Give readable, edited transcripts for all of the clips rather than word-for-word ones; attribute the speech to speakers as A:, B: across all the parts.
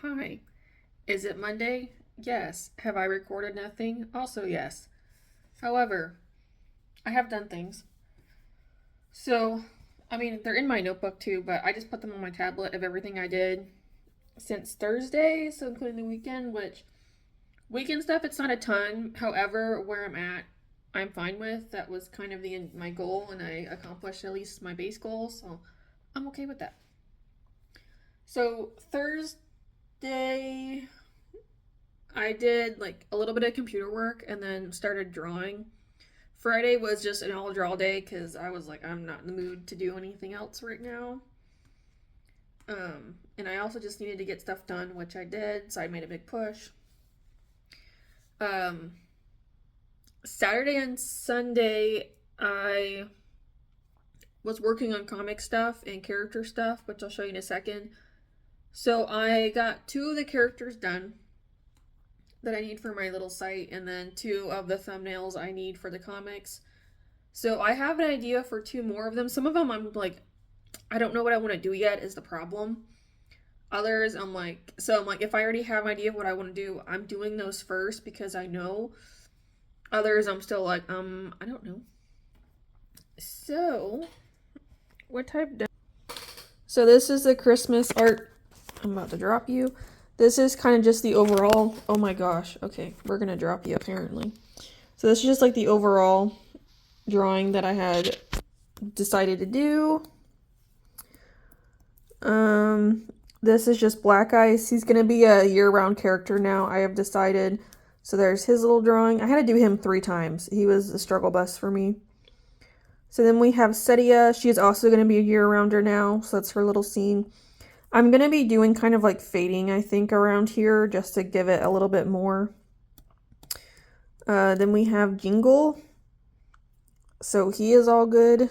A: Hi. Is it Monday? Yes. Have I recorded nothing? Also, yes. However, I have done things. So, they're in my notebook too, but I just put them on my tablet of everything I did since Thursday, so including the weekend, which weekend stuff, it's not a ton. However, where I'm at, I'm fine with. That was kind of my goal, and I accomplished at least my base goal, so I'm okay with that. So, Thursday, I did like a little bit of computer work and then started drawing. Friday was just an all draw day because I was like, I'm not in the mood to do anything else right now. And I also just needed to get stuff done, which I did, so I made a big push. Um, Saturday and Sunday, I was working on comic stuff and character stuff, which I'll show you in a second. So I got two of the characters done that I need for my little site, and then two of the thumbnails I need for the comics. So I have an idea for two more of them. Some of them I'm like, I don't know what I want to do yet, is the problem. Others I'm like, if I already have an idea of what I want to do, I'm doing those first because I know. Others I'm still like, I don't know. So, what type? So this is the Christmas art I'm about to drop you. This is kind of just the overall. Oh my gosh. Okay, we're gonna drop you apparently. So this is just like the overall drawing that I had decided to do. This is just Black Ice. He's gonna be a year-round character now, I have decided. So there's his little drawing. I had to do him 3 times. He was a struggle bus for me. So then we have Setia. She is also gonna be a year-rounder now, so that's her little scene. I'm gonna be doing kind of like fading, I think, around here just to give it a little bit more. Then we have Jingle. So he is all good.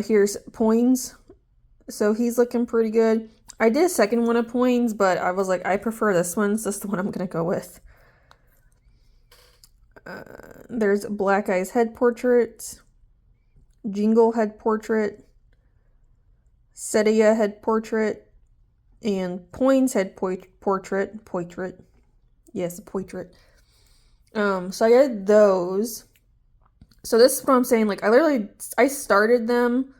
A: Here's Poins. So he's looking pretty good. I did a second one of Poins, but I was like, I prefer this one, so this is the one I'm gonna go with. There's Black Eye's head portrait, Jingle head portrait, Setia head portrait, and Poins head portrait. Yes, a portrait. So I did those. So this is what I'm saying. Like I started them,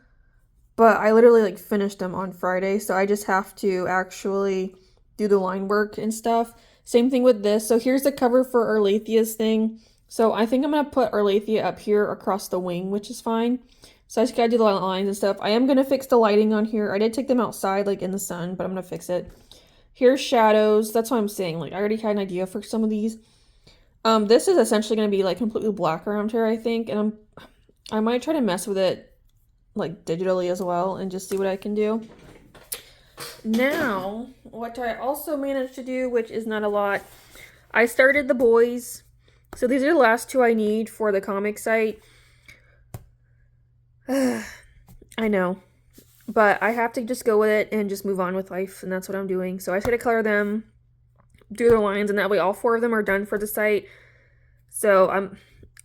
A: but I literally like finished them on Friday. So I just have to actually do the line work and stuff. Same thing with this. So here's the cover for Arlethia's thing. So I think I'm gonna put Arlethea up here across the wing, which is fine. So I just gotta do the lines and stuff. I am gonna fix the lighting on here. I did take them outside, like in the sun, but I'm gonna fix it. Here's shadows. That's what I'm saying. Like I already had an idea for some of these. This is essentially gonna be like completely black around here, I think, and I might try to mess with it like digitally as well and just see what I can do. Now, what I also managed to do, which is not a lot, I started the boys. So these are the last two I need for the comic site. I know. But I have to just go with it and just move on with life, and that's what I'm doing. So I just gotta color them, do their lines, and that way all 4 of them are done for the site. So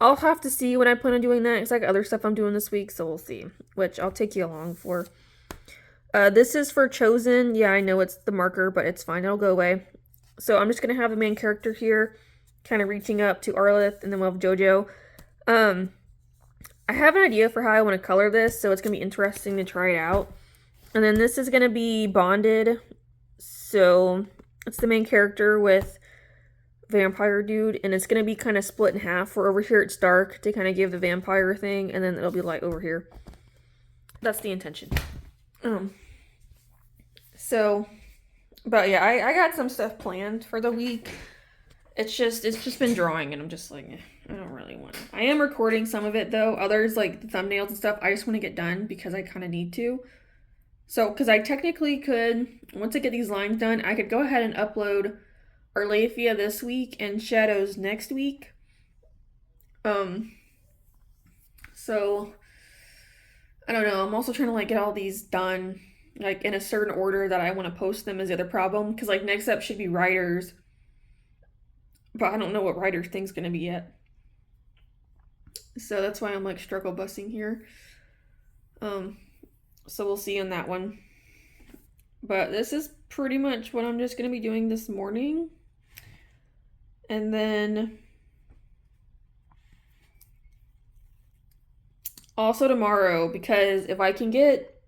A: I'll have to see when I plan on doing that. It's like other stuff I'm doing this week, so we'll see. Which I'll take you along for. This is for Chosen. Yeah, I know it's the marker, but it's fine. It'll go away. So I'm just gonna have the main character here, kind of reaching up to Arleth, and then we'll have JoJo. I have an idea for how I want to color this, so it's gonna be interesting to try it out. And then this is gonna be bonded, so it's the main character with vampire dude, and it's gonna be kind of split in half. For over here, it's dark to kind of give the vampire thing, and then it'll be light over here. That's the intention. So, but yeah, I got some stuff planned for the week. It's just been drawing, and I'm just like, I don't really want to. I am recording some of it though. Others like the thumbnails and stuff, I just want to get done because I kind of need to. So, because I technically could, once I get these lines done, I could go ahead and upload Arlethea this week and Shadows next week. So I don't know. I'm also trying to like get all these done like in a certain order that I want to post them is the other problem. Because like next up should be writers, but I don't know what writer thing's gonna be yet. So that's why I'm like struggle busting here. So we'll see on that one. But this is pretty much what I'm just going to be doing this morning. And then also tomorrow, because if I can get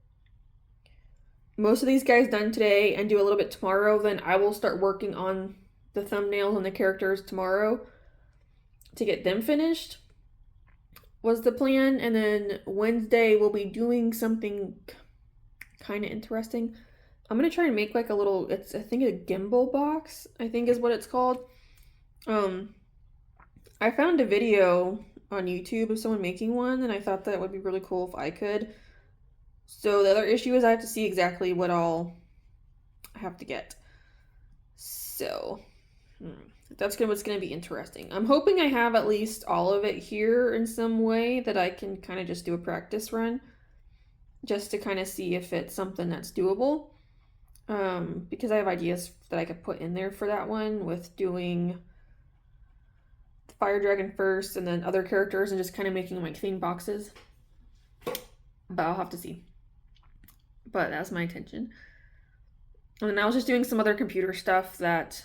A: most of these guys done today and do a little bit tomorrow, then I will start working on the thumbnails and the characters tomorrow to get them finished, was the plan. And then Wednesday we'll be doing something kind of interesting. I'm gonna try and make like a little, it's I think a gimbal box, I think is what it's called. I found a video on YouTube of someone making one, and I thought that would be really cool if I could. So the other issue is I have to see exactly what all I have to get. So that's what's gonna be interesting. I'm hoping I have at least all of it here in some way that I can kind of just do a practice run, just to kind of see if it's something that's doable. Because I have ideas that I could put in there for that one, with doing the Fire Dragon first and then other characters and just kind of making like theme boxes. But I'll have to see. But that's my intention. And then I was just doing some other computer stuff that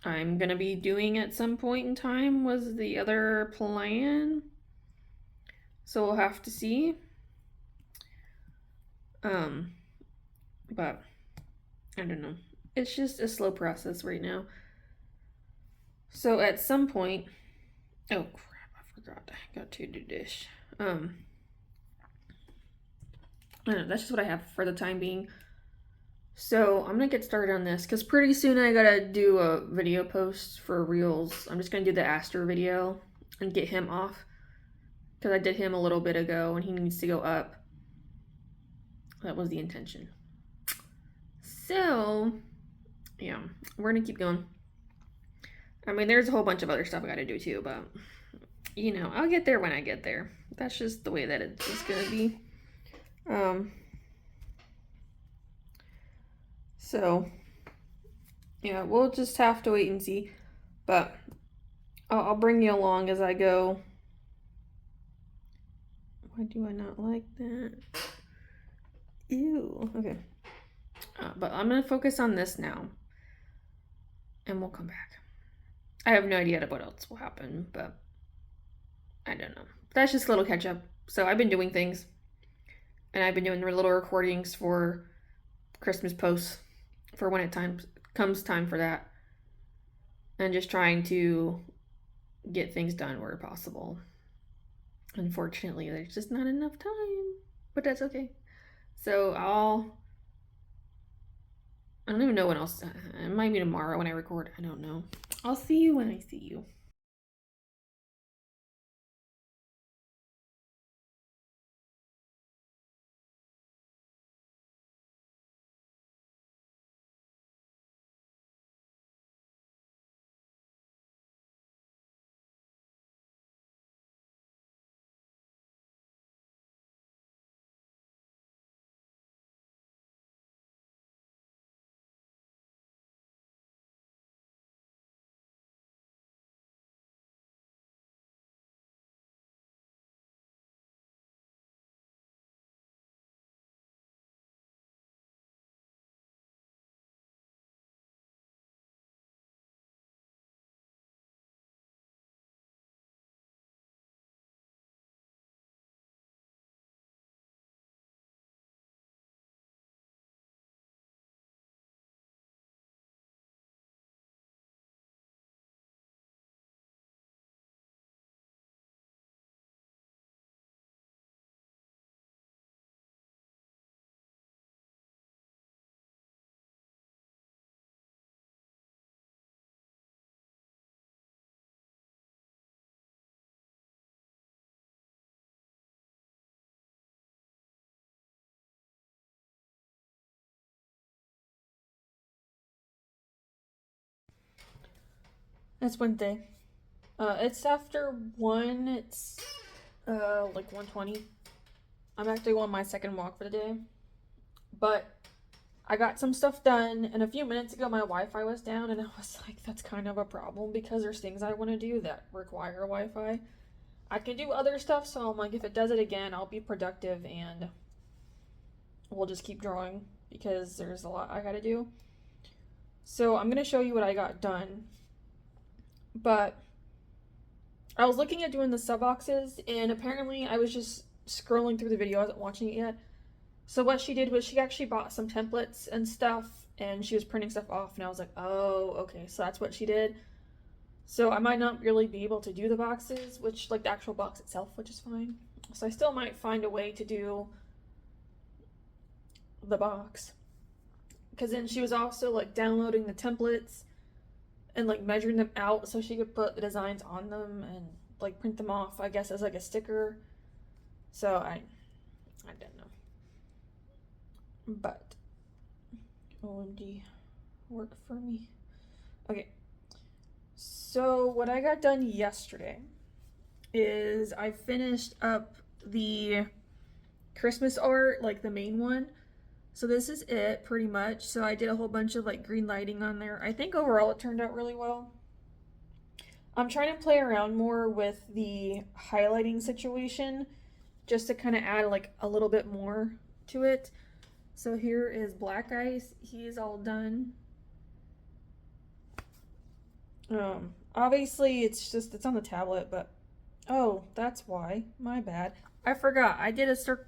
A: I'm gonna be doing at some point in time, was the other plan. So we'll have to see. But I don't know. It's just a slow process right now. So at some point, oh crap, I forgot. I got to do dish. I don't know, that's just what I have for the time being. So I'm gonna get started on this because pretty soon I gotta do a video post for Reels. I'm just gonna do the Aster video and get him off because I did him a little bit ago and he needs to go up. That was the intention. So yeah, we're gonna keep going. I mean, there's a whole bunch of other stuff I gotta do too, but you know, I'll get there when I get there. That's just the way that it's gonna be. So yeah, we'll just have to wait and see, but I'll bring you along as I go. Why do I not like that? Ew. Okay. But I'm gonna focus on this now, and we'll come back. I have no idea what else will happen, but I don't know. That's just a little catch up. So I've been doing things, and I've been doing little recordings for Christmas posts for when it comes time for that, and just trying to get things done where possible. Unfortunately, there's just not enough time, but that's okay. So I don't even know when else. It might be tomorrow when I record. I don't know. I'll see you when I see you. It's Wednesday. It's after 1. It's like 1:20. I'm actually on my second walk for the day. But I got some stuff done, and a few minutes ago my Wi-Fi was down, and I was like, that's kind of a problem because there's things I want to do that require Wi-Fi. I can do other stuff, so I'm like, if it does it again, I'll be productive and we'll just keep drawing because there's a lot I gotta do. So I'm gonna show you what I got done. But I was looking at doing the sub boxes, and apparently I was just scrolling through the video. I wasn't watching it yet. So what she did was she actually bought some templates and stuff, and she was printing stuff off, and I was like, oh, okay, so that's what she did. So I might not really be able to do the boxes, which, like, the actual box itself, which is fine. So I still might find a way to do the box. Because then she was also, like, downloading the templates and, like, measuring them out so she could put the designs on them and, like, print them off, I guess, as, like, a sticker. So I don't know. But OMG, work for me. Okay. So what I got done yesterday is I finished up the Christmas art, like the main one. So this is it pretty much. So I did a whole bunch of like green lighting on there. I think overall it turned out really well. I'm trying to play around more with the highlighting situation just to kind of add like a little bit more to it. So here is Black Ice. He's all done. Obviously it's on the tablet, but oh, that's why. My bad. I forgot. I did a circle.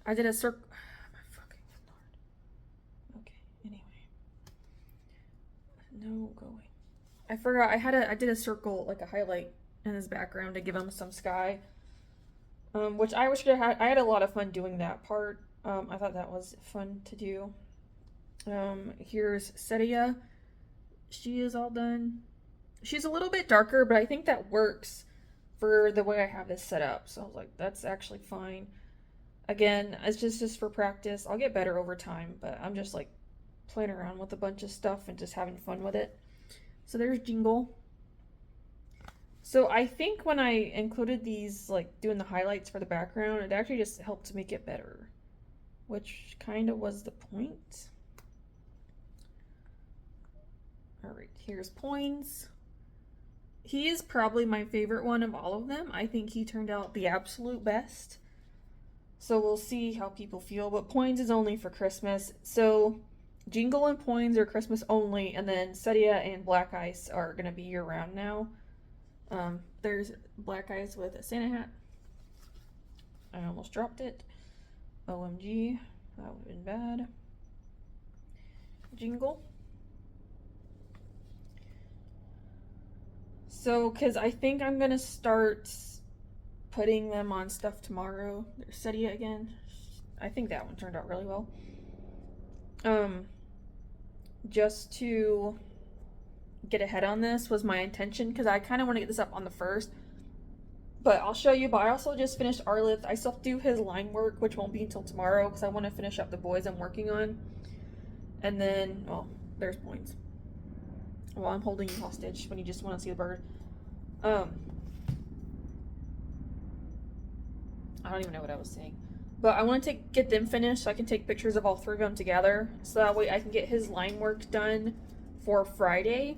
A: My fucking lord. Okay, anyway. No going. I forgot I did a circle, like a highlight in his background to give him some sky. Which I wish I had a lot of fun doing that part. I thought that was fun to do. Here's Setia. She is all done. She's a little bit darker, but I think that works for the way I have this set up. So I was like, that's actually fine. Again, it's just for practice. I'll get better over time, but I'm just like playing around with a bunch of stuff and just having fun with it. So there's Jingle. So I think when I included these, like doing the highlights for the background, it actually just helped to make it better, which kind of was the point. All right, here's Poins. He is probably my favorite one of all of them. I think he turned out the absolute best. So we'll see how people feel, but Poins is only for Christmas. So Jingle and Poins are Christmas only, and then Setia and Black Ice are gonna be year round now. There's Black Ice with a Santa hat. I almost dropped it. OMG, that would have been bad. Jingle. So, because I think I'm gonna start putting them on stuff tomorrow. There's Setia again. I think that one turned out really well. Just to get ahead on this was my intention, because I kind of want to get this up on the 1st. But I'll show you, but I also just finished Arlith. I still have to do his line work, which won't be until tomorrow, because I want to finish up the boys I'm working on. And then, well, there's Points. Well, I'm holding you hostage when you just want to see the bird. I don't even know what I was saying. But I want to get them finished so I can take pictures of all 3 of them together. So that way I can get his line work done for Friday.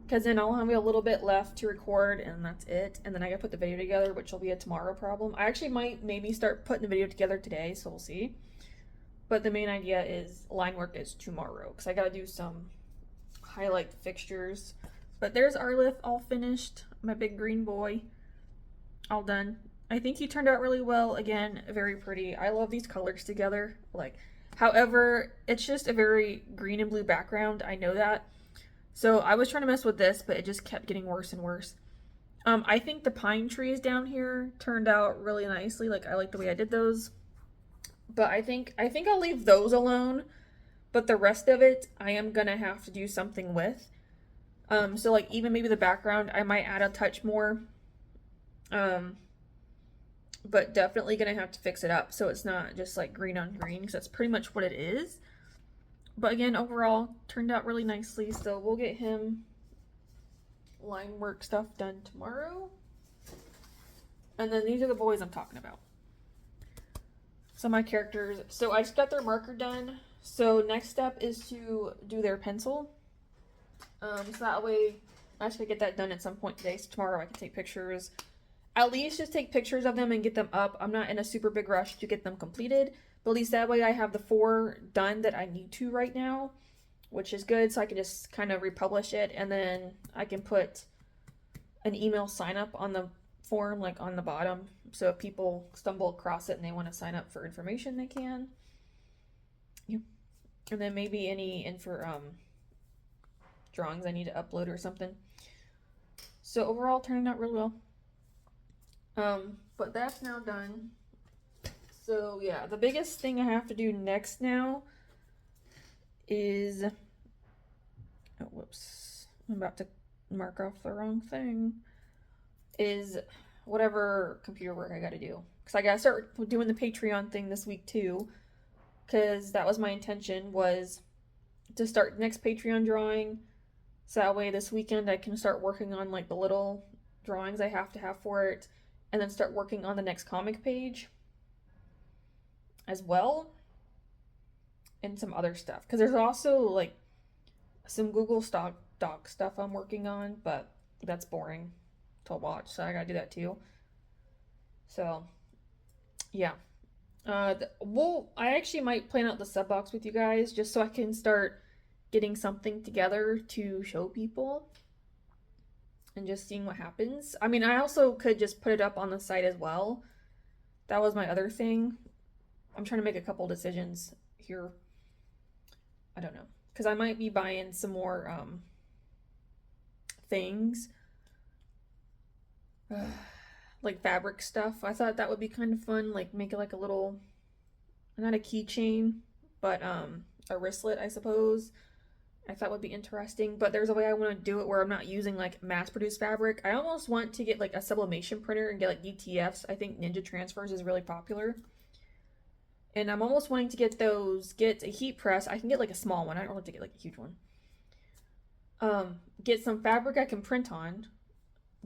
A: Because then I'll have a little bit left to record and that's it. And then I gotta put the video together, which will be a tomorrow problem. I actually might maybe start putting the video together today, so we'll see. But the main idea is line work is tomorrow. Because I gotta do some highlight fixtures. But there's Arlith all finished. My big green boy. All done. I think he turned out really well. Again, very pretty. I love these colors together. Like, however, it's just a very green and blue background. I know that. So I was trying to mess with this, but it just kept getting worse and worse. I think the pine trees down here turned out really nicely. Like, I like the way I did those. But I think I'll leave those alone. But the rest of it, I am gonna have to do something with. So like even maybe the background, I might add a touch more. But definitely gonna have to fix it up so it's not just like green on green, because that's pretty much what it is. But again, overall, turned out really nicely. So we'll get him line work stuff done tomorrow. And then these are the boys I'm talking about. So my characters, so I just got their marker done. So next step is to do their pencil. So that way, I should get that done at some point today. So tomorrow I can take pictures at least just take pictures of them and get them up. I'm not in a super big rush to get them completed, but at least that way I have the 4 done that I need to right now, which is good. So I can just kind of republish it, and then I can put an email sign up on the form, like on the bottom. So if people stumble across it and they want to sign up for information, they can. Yeah. And then maybe any drawings I need to upload or something. So overall, turning out really well. But that's now done. So yeah, the biggest thing I have to do next now is, oh whoops, I'm about to mark off the wrong thing, is whatever computer work I gotta do. Because I gotta start doing the Patreon thing this week too. Because that was my intention, was to start next Patreon drawing. So that way this weekend I can start working on like the little drawings I have to have for it. And then start working on the next comic page as well. And some other stuff. Because there's also like some Google Doc stuff I'm working on. But that's boring to watch. So I gotta do that too. So yeah. I actually might plan out the sub box with you guys just so I can start getting something together to show people and just seeing what happens. I mean, I also could just put it up on the site as well. That was my other thing. I'm trying to make a couple decisions here. I don't know, because I might be buying some more things. Like fabric stuff. I thought that would be kind of fun, like make it like a little, not a keychain, but a wristlet, I suppose. I thought would be interesting, but there's a way I want to do it where I'm not using like mass-produced fabric. I almost want to get like a sublimation printer and get like DTFs. I think Ninja Transfers is really popular. And I'm almost wanting to get a heat press. I can get like a small one. I don't want to get like a huge one. Get some fabric I can print on.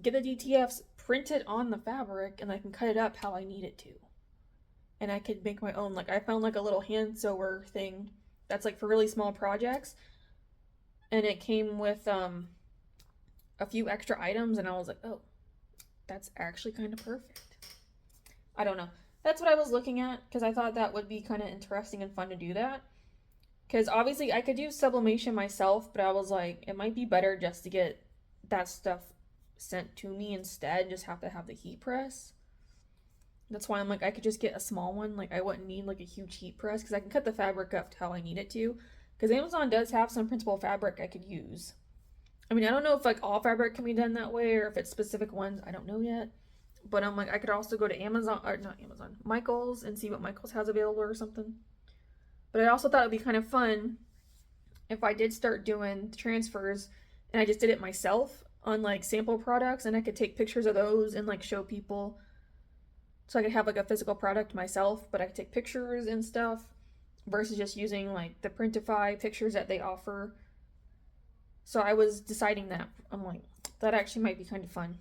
A: Get the DTFs, print it on the fabric, and I can cut it up how I need it to. And I could make my own. Like I found like a little hand sewer thing that's like for really small projects. And it came with a few extra items, and I was like, oh, that's actually kind of perfect. I don't know. That's what I was looking at, because I thought that would be kind of interesting and fun to do that. Because obviously I could do sublimation myself, but I was like, it might be better just to get that stuff sent to me instead, just have to have the heat press. That's why I'm like, I could just get a small one. Like I wouldn't need like a huge heat press, because I can cut the fabric up to how I need it to. Because Amazon does have some printable fabric I could use. I mean, I don't know if like all fabric can be done that way or if it's specific ones. I don't know yet. But I'm like, I could also go to Amazon, or not Amazon, Michaels, and see what Michaels has available or something. But I also thought it would be kind of fun if I did start doing transfers and I just did it myself on like sample products, and I could take pictures of those and like show people. So I could have like a physical product myself, but I could take pictures and stuff versus just using like the Printify pictures that they offer. So I was deciding that. I'm like, that actually might be kind of fun.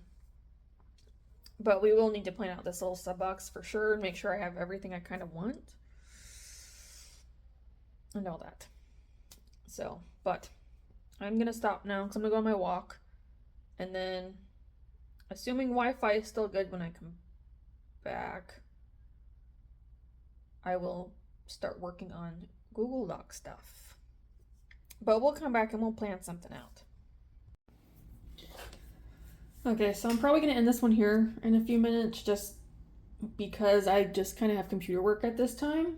A: But we will need to plan out this little sub box for sure and make sure I have everything I kind of want. And all that. So, but I'm going to stop now because I'm going to go on my walk. And then, assuming Wi-Fi is still good when I come back, I will start working on Google Doc stuff. But we'll come back and we'll plan something out. Okay, so I'm probably going to end this one here in a few minutes just because I just kind of have computer work at this time.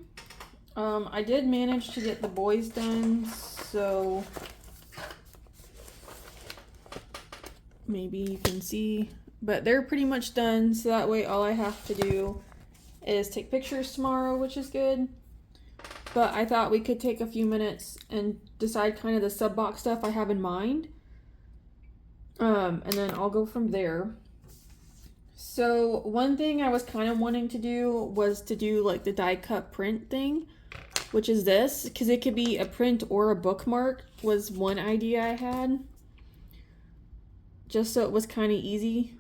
A: I did manage to get the boys done, so maybe you can see, but they're pretty much done, so that way all I have to do is take pictures tomorrow, which is good. But I thought we could take a few minutes and decide kind of the sub box stuff I have in mind. And then I'll go from there. So one thing I was kind of wanting to do was to do like the die cut print thing, which is this, because it could be a print or a bookmark was one idea I had. Just so it was kind of easy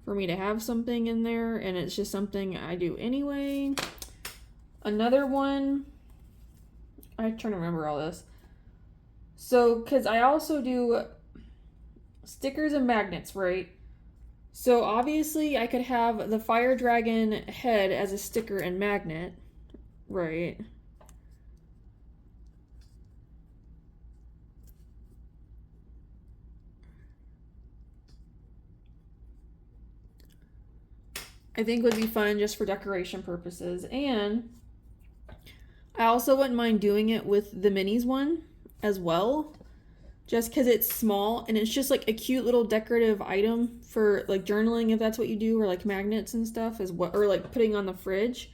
A: for me to have something in there, and it's just something I do anyway. Another one, I'm trying to remember all this. So, because I also do stickers and magnets, right? So obviously I could have the fire dragon head as a sticker and magnet, right? I think would be fun just for decoration purposes. And I also wouldn't mind doing it with the minis one as well, just because it's small and it's just like a cute little decorative item for like journaling if that's what you do, or like magnets and stuff as well, or like putting on the fridge.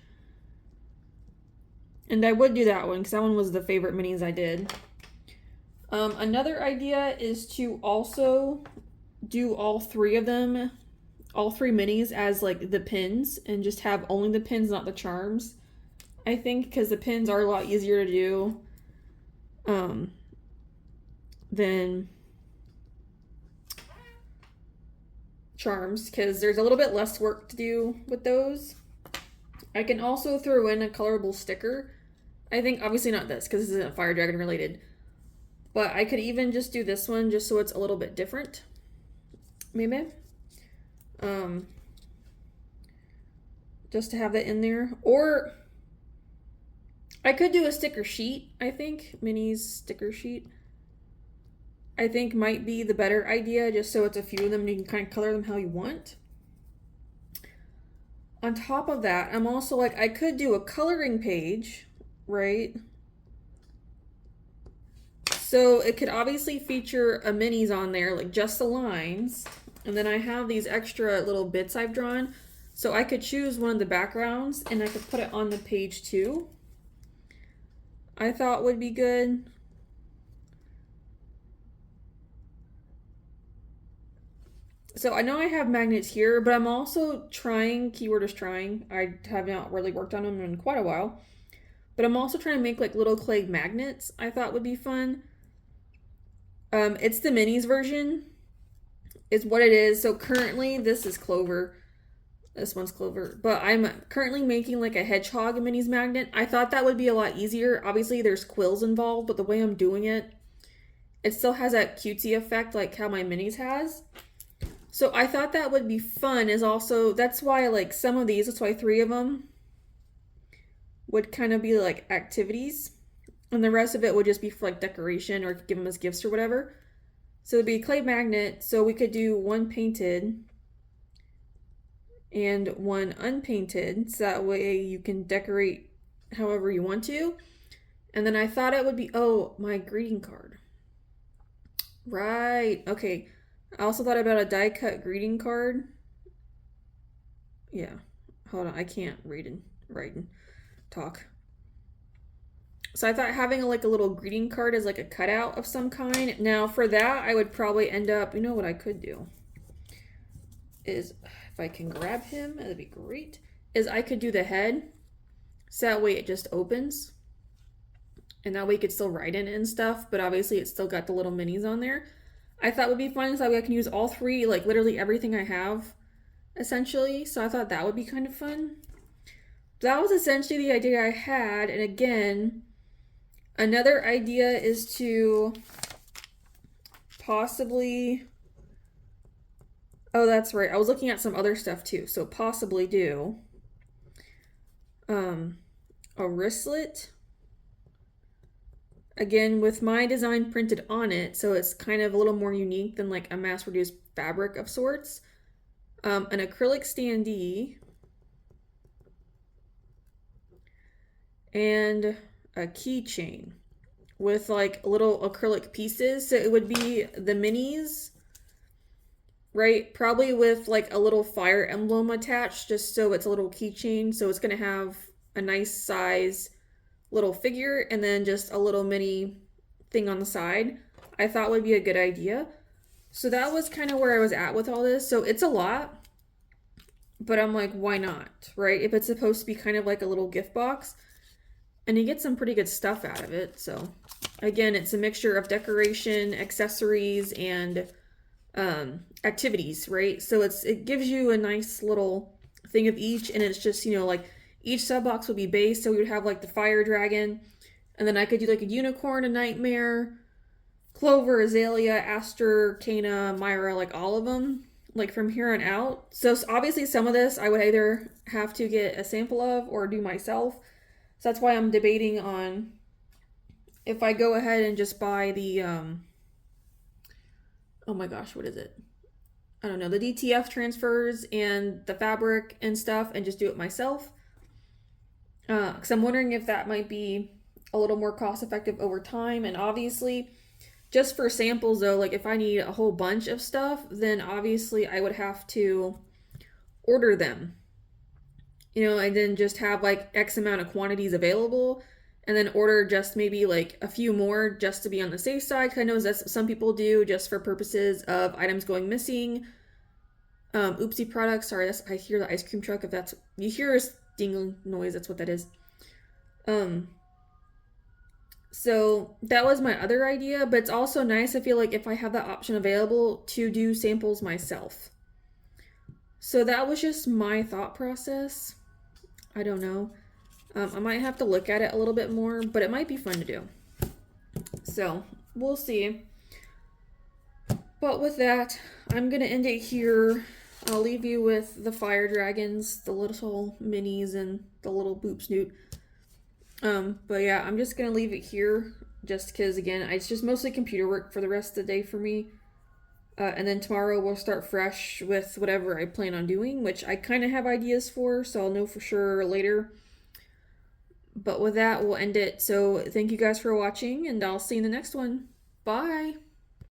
A: And I would do that one because that one was the favorite minis I did. Another idea is to also do all three of them, all three minis as like the pins, and just have only the pins, not the charms. I think because the pins are a lot easier to do than charms, because there's a little bit less work to do with those. I can also throw in a colorable sticker. I think obviously not this because this isn't fire dragon related, but I could even just do this one just so it's a little bit different, maybe. Just to have that in there. Or I could do a sticker sheet, I think. Minis sticker sheet. I think might be the better idea, just so it's a few of them and you can kind of color them how you want. On top of that, I'm also like, I could do a coloring page, right? So it could obviously feature a minis on there, like just the lines. And then I have these extra little bits I've drawn. So I could choose one of the backgrounds and I could put it on the page too. I thought would be good. So I know I have magnets here, but I'm also trying, keyword is trying. I have not really worked on them in quite a while. But I'm also trying to make like little clay magnets I thought would be fun. It's the minis version is what it is. So currently this is Clover. This one's Clover. But I'm currently making like a hedgehog minis magnet. I thought that would be a lot easier. Obviously there's quills involved, but the way I'm doing it, it still has that cutesy effect like how my minis has. So I thought that would be fun is also, that's why like some of these, that's why 3 of them would kind of be like activities. And the rest of it would just be for like decoration or give them as gifts or whatever. So it'd be a clay magnet. So we could do one painted and one unpainted. So that way you can decorate however you want to. And then I thought it would be, oh, my greeting card. Right. Okay. I also thought about a die cut greeting card. Yeah. Hold on. I can't read and write and talk. So I thought having like a little greeting card as like a cutout of some kind. Now for that, I would probably end up, you know what I could do? Is if I can grab him, that'd be great. Is I could do the head. So that way it just opens. And that way you could still write in it and stuff, but obviously it's still got the little minis on there. I thought would be fun is that way I can use all 3, like literally everything I have, essentially. So I thought that would be kind of fun. That was essentially the idea I had. And again, another idea is to possibly, oh, that's right. I was looking at some other stuff too. So possibly do a wristlet. Again, with my design printed on it, so it's kind of a little more unique than like a mass-produced fabric of sorts. An acrylic standee. And a keychain with like little acrylic pieces. So it would be the minis, right? Probably with like a little fire emblem attached, just so it's a little keychain. So it's going to have a nice size little figure and then just a little mini thing on the side. I thought would be a good idea. So that was kind of where I was at with all this. So it's a lot, but I'm like, why not, right? If it's supposed to be kind of like a little gift box, and you get some pretty good stuff out of it. So again, it's a mixture of decoration, accessories, and activities, right? So it gives you a nice little thing of each, and it's just, you know, like each sub box would be based. So we would have like the fire dragon, and then I could do like a unicorn, a nightmare, Clover, Azalea, Aster, Kana, Myra, like all of them. like from here on out. So obviously some of this I would either have to get a sample of or do myself. So that's why I'm debating on if I go ahead and just buy the oh my gosh, what is it? I don't know, the DTF transfers and the fabric and stuff and just do it myself. Because I'm wondering if that might be a little more cost effective over time. And obviously, just for samples though, like if I need a whole bunch of stuff, then obviously I would have to order them, and then just have like X amount of quantities available and then order just maybe like a few more just to be on the safe side. Cause I know that's what some people do just for purposes of items going missing. Oopsie products. Sorry, I hear the ice cream truck. If that's, you hear a ding noise, that's what that is. So that was my other idea, but it's also nice, I feel like, if I have that option available to do samples myself. So that was just my thought process. I don't know. I might have to look at it a little bit more, but it might be fun to do. So we'll see. But with that, I'm going to end it here. I'll leave you with the fire dragons, the little minis, and the little boop snoot. But yeah, I'm just going to leave it here just because, again, it's just mostly computer work for the rest of the day for me. And then tomorrow we'll start fresh with whatever I plan on doing, which I kind of have ideas for, so I'll know for sure later. But with that, we'll end it. So thank you guys for watching, and I'll see you in the next one. Bye!